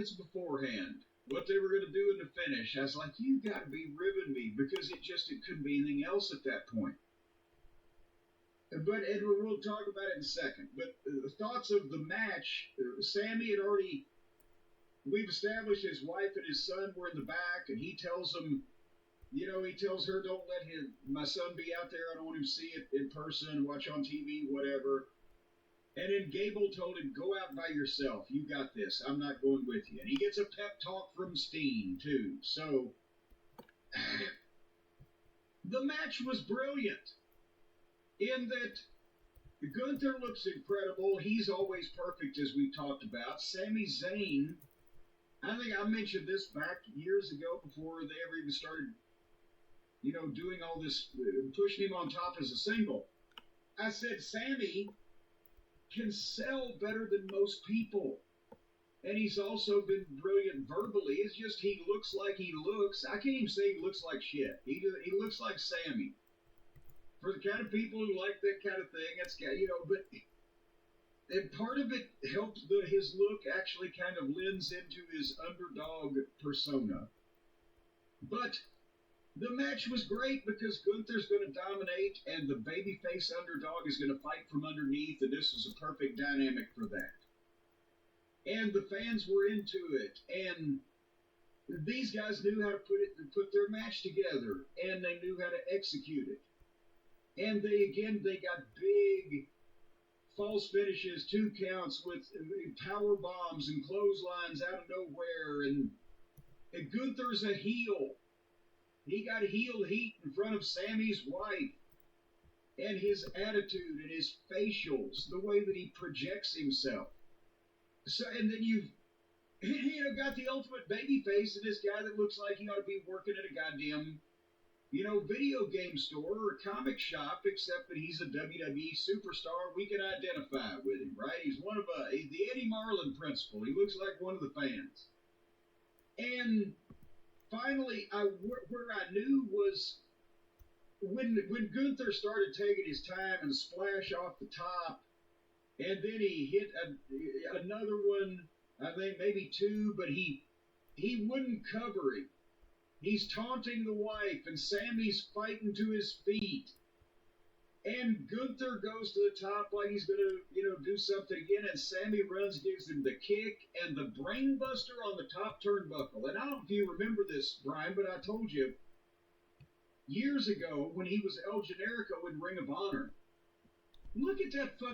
seconds beforehand what they were going to do in the finish. I was like, you got to be ribbing me because it couldn't be anything else at that point. But Edward, we'll talk about it in a second. But thoughts of the match, Sammy had already, we've established his wife and his son were in the back, and he tells them, he tells her, don't let my son be out there. I don't want him to see it in person, watch on TV, whatever. And then Gable told him, go out by yourself. You got this. I'm not going with you. And he gets a pep talk from Steen, too. So, the match was brilliant in that Gunther looks incredible. He's always perfect, as we talked about. Sami Zayn, I think I mentioned this back years ago before they ever even started, doing all this, pushing him on top as a single. I said, Sammy can sell better than most people. And he's also been brilliant verbally. It's just he looks like he looks. I can't even say he looks like shit. He looks like Sammy. For the kind of people who like that kind of thing, it's but and part of it helps his look actually kind of lends into his underdog persona. But the match was great because Gunther's going to dominate and the babyface underdog is going to fight from underneath, and this was a perfect dynamic for that. And the fans were into it, and these guys knew how to put their match together, and they knew how to execute it. And they got big false finishes, 2 counts with power bombs and clotheslines out of nowhere, and Gunther's a heel. He got heel heat in front of Sammy's wife. And his attitude and his facials, the way that he projects himself. So, and then you've, got the ultimate babyface and this guy that looks like he ought to be working at a goddamn, video game store or a comic shop, except that he's a WWE superstar. We can identify with him, right? He's he's the Eddie Marlin principal. He looks like one of the fans. And finally, where I knew was when Gunther started taking his time and splash off the top, and then he hit another one, I think maybe 2, but he wouldn't cover him. He's taunting the wife, and Sammy's fighting to his feet. And Gunther goes to the top like he's going to, do something again, and Sammy runs, gives him the kick and the brainbuster on the top turnbuckle. And I don't know if you remember this, Brian, but I told you years ago when he was El Generico in Ring of Honor. Look at that fucking